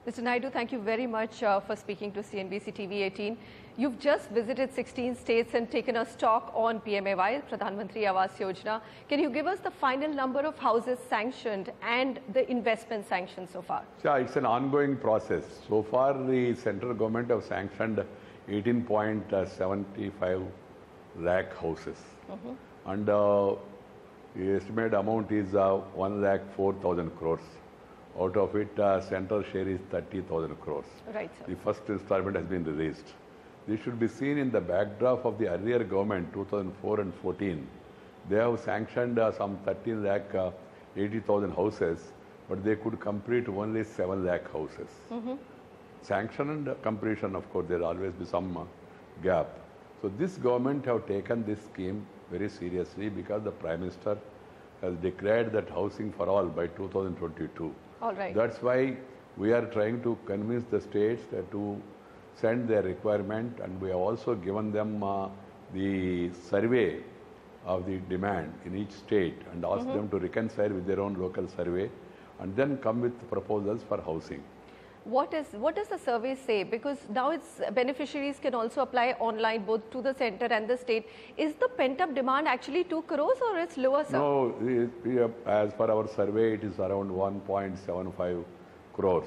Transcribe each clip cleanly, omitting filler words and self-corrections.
Mr. Naidu, thank you very much for speaking to CNBC TV 18. You've just visited 16 states and taken a stock on PMAY, Pradhan Mantri Awas Yojana. Can you give us the final number of houses sanctioned and the investment sanctioned so far? Yeah, it's an ongoing process. So far, the central government have sanctioned 18.75 lakh houses. And the estimated amount is 1,04,000 crores. Out of it, central share is 30,000 crores. Right, sir. The first installment has been released. This should be seen in the backdrop of the earlier government, 2004 and 14. They have sanctioned some 13 lakh 80,000 houses, but they could complete only 7 lakh houses. Sanction and completion, of course, there will always be some gap. So this government have taken this scheme very seriously because the Prime Minister has declared that housing for all by 2022. All right. That's why we are trying to convince the states to send their requirement, and we have also given them the survey of the demand in each state and asked them to reconcile with their own local survey and then come with proposals for housing. What does the survey say? Because now its beneficiaries can also apply online both to the center and the state. Is the pent-up demand actually 2 crores or it's lower, sir? No, as per our survey, it is around 1.75 crores.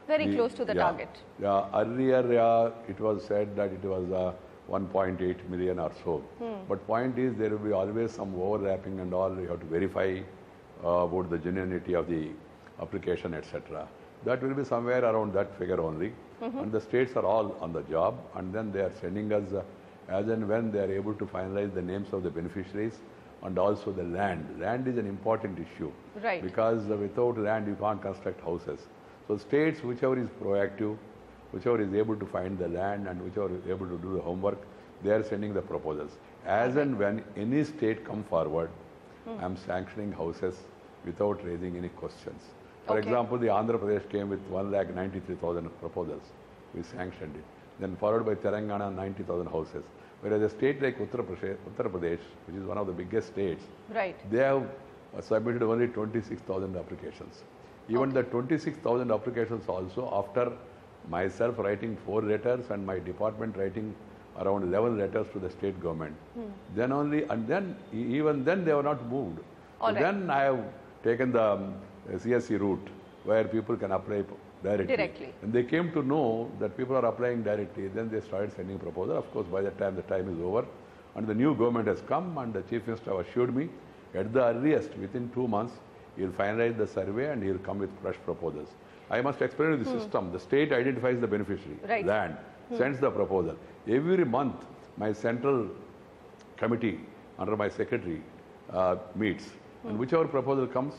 Very close to the target. Yeah, earlier it was said that it was 1.8 million or so. But point is there will be always some overlapping and all. You have to verify about the genuinity of the application, etc. That will be somewhere around that figure only. And the states are all on the job, and then they are sending us as and when they are able to finalize the names of the beneficiaries and also the land. Land is an important issue. Right. Because without land you can't construct houses. So states, whichever is proactive, whichever is able to find the land and whichever is able to do the homework, they are sending the proposals. As and when any state come forward, I am sanctioning houses without raising any questions. For example, the Andhra Pradesh came with 1,93,000 proposals. We sanctioned it. Then followed by Telangana, 90,000 houses. Whereas a state like Uttar Pradesh, which is one of the biggest states, they have submitted only 26,000 applications. Even the 26,000 applications also, after myself writing 4 letters and my department writing around 11 letters to the state government, then only, and then even then they were not moved. Then I have taken the CSC route where people can apply directly. And they came to know that people are applying directly. Then they started sending proposals. Of course, by the time the time is over and the new government has come, and the Chief Minister assured me at the earliest within 2 months he will finalize the survey and he will come with fresh proposals. I must explain you the system. The state identifies the beneficiary, land, sends the proposal. Every month my central committee under my secretary meets, and whichever proposal comes,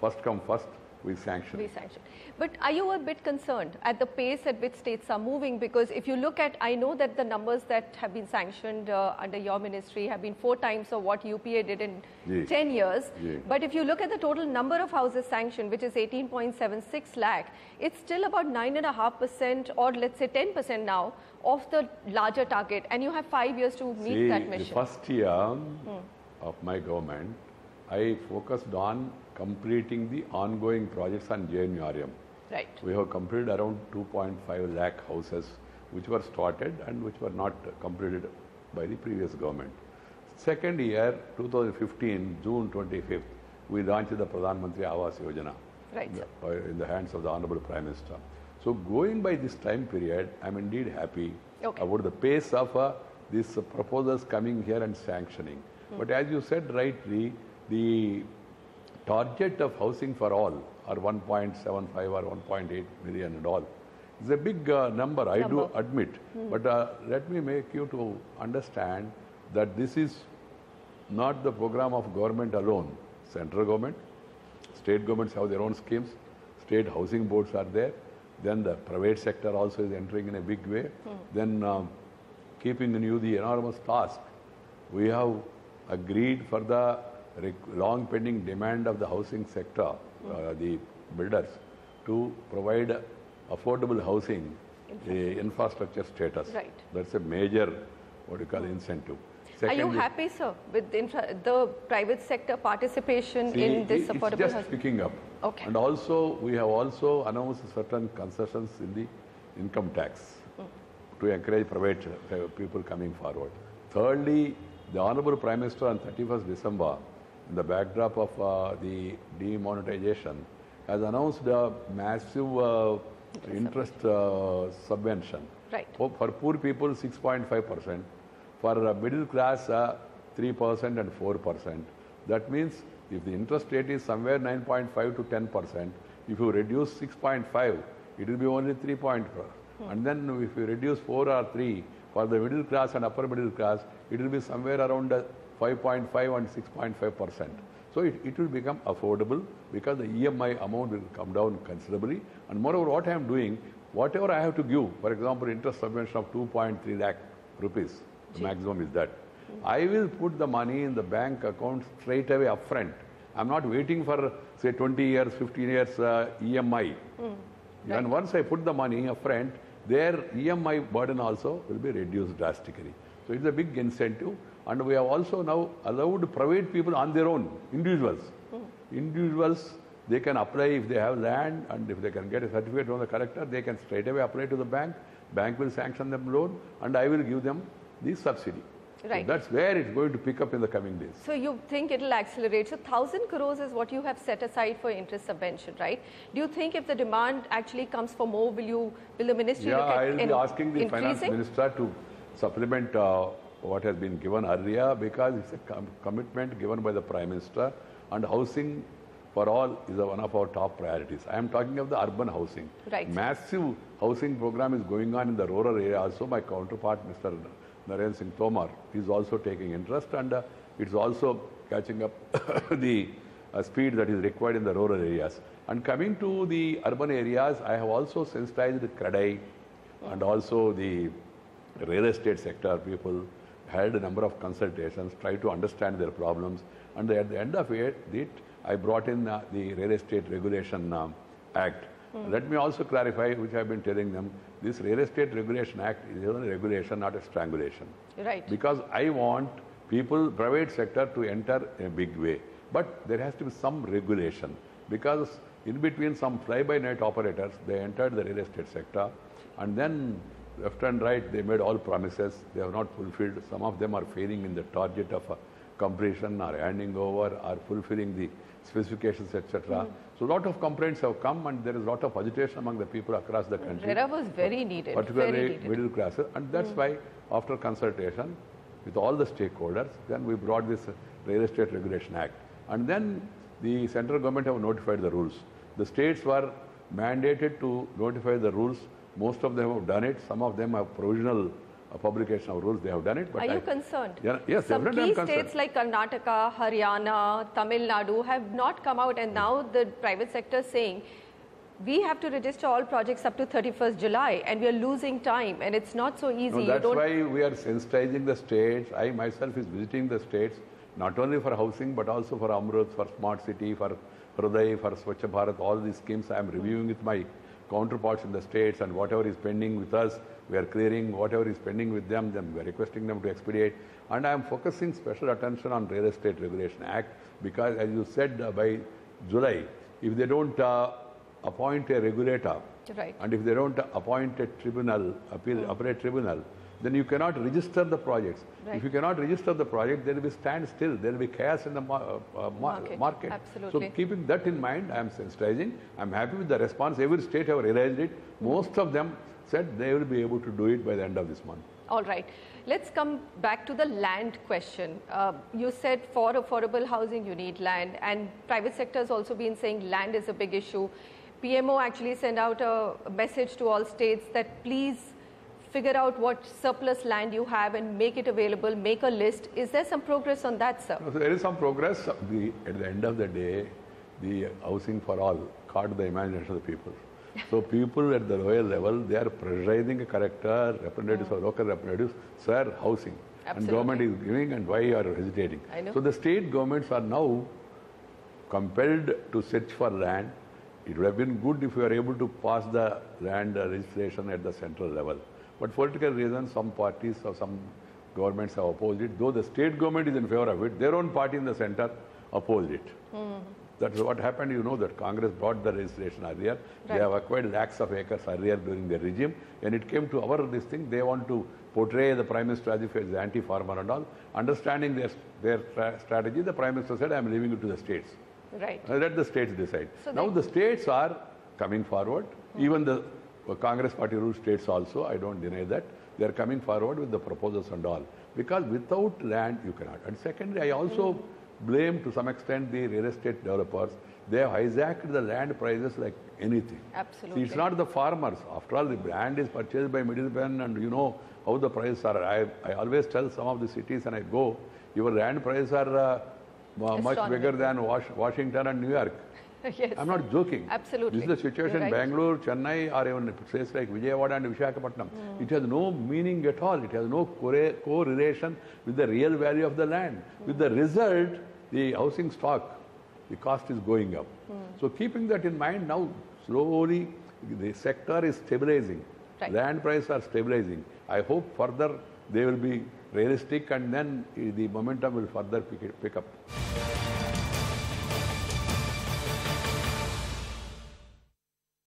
first come first, we sanction. But are you a bit concerned at the pace at which states are moving? Because if you look at, I know that the numbers that have been sanctioned under your ministry have been 4 times of what UPA did in 10 years. But if you look at the total number of houses sanctioned, which is 18.76 lakh, it's still about 9.5% or let's say 10% now of the larger target. And you have 5 years to meet that mission. The first year of my government, I focused on completing the ongoing projects on JNURM. Right. We have completed around 2.5 lakh houses which were started and which were not completed by the previous government. Second year, 2015, June 25th, we launched the Pradhan Mantri Awas Yojana in the hands of the Honorable Prime Minister. So going by this time period, I am indeed happy about the pace of these proposals coming here and sanctioning. But as you said rightly, the target of housing for all, or 1.75 or 1.8 million and all, is a big number, I do admit. But let me make you to understand that this is not the program of government alone. Central government, state governments have their own schemes, state housing boards are there, then the private sector also is entering in a big way. Then keeping in view the enormous task, we have agreed for the long pending demand of the housing sector, the builders, to provide affordable housing, the infrastructure status. That's a major, what you call, incentive. Are you happy, sir, with the private sector participation in this affordable housing? It's just picking up. Okay. And also, we have also announced certain concessions in the income tax to encourage private people coming forward. Thirdly, the Honorable Prime Minister on 31st December, in the backdrop of the demonetization, has announced a massive interest subvention. Right. For poor people, 6.5%. For middle class, 3% and 4%. That means if the interest rate is somewhere 9.5 to 10%, if you reduce 6.5, it will be only 3.4. And then if you reduce 4 or 3 for the middle class and upper middle class, it will be somewhere around 5.5 and 6.5%. So it will become affordable because the EMI amount will come down considerably. And moreover, what I am doing, whatever I have to give, for example, interest subvention of 2.3 lakh rupees, the maximum is that. I will put the money in the bank account straight away upfront. I'm not waiting for, say, 20 years, 15 years EMI. And once I put the money upfront, their EMI burden also will be reduced drastically. So it's a big incentive. And we have also now allowed private people on their own, individuals. Individuals, they can apply if they have land, and if they can get a certificate from the collector, they can straight away apply to the bank. Bank will sanction them loan, and I will give them the subsidy. Right. So that's where it's going to pick up in the coming days. So you think it will accelerate. So 1,000 crores is what you have set aside for interest subvention, right? Do you think if the demand actually comes for more, will the ministry look at I will be asking the increasing? finance minister to supplement what has been given earlier, because it's a commitment given by the Prime Minister, and housing for all is one of our top priorities. I am talking of the urban housing. Right. Massive housing program is going on in the rural area also. My counterpart, Mr. Narendra Singh Tomar, is also taking interest, and it's also catching up the speed that is required in the rural areas. And coming to the urban areas, I have also sensitized the CREDAI and also the real estate sector people, had a number of consultations, tried to understand their problems, and at the end of it, I brought in the Real Estate Regulation Act. Let me also clarify, which I have been telling them, this Real Estate Regulation Act is only regulation, not a strangulation. Right. Because I want people, private sector, to enter in a big way. But there has to be some regulation, because in between some fly-by-night operators, they entered the real estate sector, and then left and right, they made all promises. They have not fulfilled. Some of them are failing in the target of completion, or handing over, or fulfilling the specifications, etc. So a lot of complaints have come, and there is a lot of agitation among the people across the country. RERA was very needed. Particularly middle classes. And that's why, after consultation with all the stakeholders, then we brought this Real Estate Regulation Act. And then the central government have notified the rules. The states were mandated to notify the rules. Most of them have done it. Some of them have provisional publication of rules. They have done it. But are you concerned? Yeah, yes, some definitely key states like Karnataka, Haryana, Tamil Nadu have not come out, and now the private sector is saying we have to register all projects up to 31st July, and we are losing time, and it's not so easy. No, that's why we are sensitizing the states. I myself is visiting the states, not only for housing, but also for Amrut, for Smart City, for Pradhan, for Swachh Bharat. All these schemes I am reviewing with my counterparts in the states, and whatever is pending with us, we are clearing. Whatever is pending with them, then we are requesting them to expedite. And I am focusing special attention on Real Estate Regulation Act, because as you said, by July, if they don't appoint a regulator, right, and if they don't appoint a tribunal, appellate tribunal, then you cannot register the projects. Right. If you cannot register the project, there will be standstill, there will be chaos in the market. Absolutely. So keeping that in mind, I am sensitizing. I am happy with the response. Every state have realized it. Most of them said they will be able to do it by the end of this month. All right. Let's come back to the land question. You said for affordable housing, you need land, and private sector has also been saying land is a big issue. PMO actually sent out a message to all states that please figure out what surplus land you have and make it available, make a list. Is there some progress on that, sir? So there is some progress. At the end of the day, the housing for all caught the imagination of the people. So people at the lower level, they are pressurizing a collector, representatives or local representatives, sir, housing. Absolutely. And government is giving, and why you are hesitating? I know. So the state governments are now compelled to search for land. It would have been good if we were able to pass the land registration at the central level. But for political reasons, some parties or some governments have opposed it. Though the state government is in favor of it, their own party in the center opposed it. That's what happened. You know that Congress brought the registration earlier. They have acquired lakhs of acres earlier during their regime. When it came to this thing, they want to portray the Prime Minister as if he is anti-farmer and all. Understanding their strategy, the Prime Minister said, I am leaving it to the states. Right. Let the states decide. So now the states are coming forward. Even the Congress party ruled states also, I don't deny that. They are coming forward with the proposals and all. Because without land, you cannot. And secondly, I also blame to some extent the real estate developers. They have hijacked the land prices like anything. Absolutely. See, it's not the farmers. After all, the land is purchased by middlemen, and you know how the prices are. I always tell some of the cities when I go, your land prices are much bigger than Washington and New York. Yes. I'm not joking. Absolutely. This is the situation in Bangalore, Chennai, or even places like Vijayawada and Visakhapatnam. It has no meaning at all. It has no correlation with the real value of the land. With the result, the housing stock, the cost is going up. So keeping that in mind, now slowly the sector is stabilizing. Land prices are stabilizing. I hope further they will be realistic, and then the momentum will further pick up.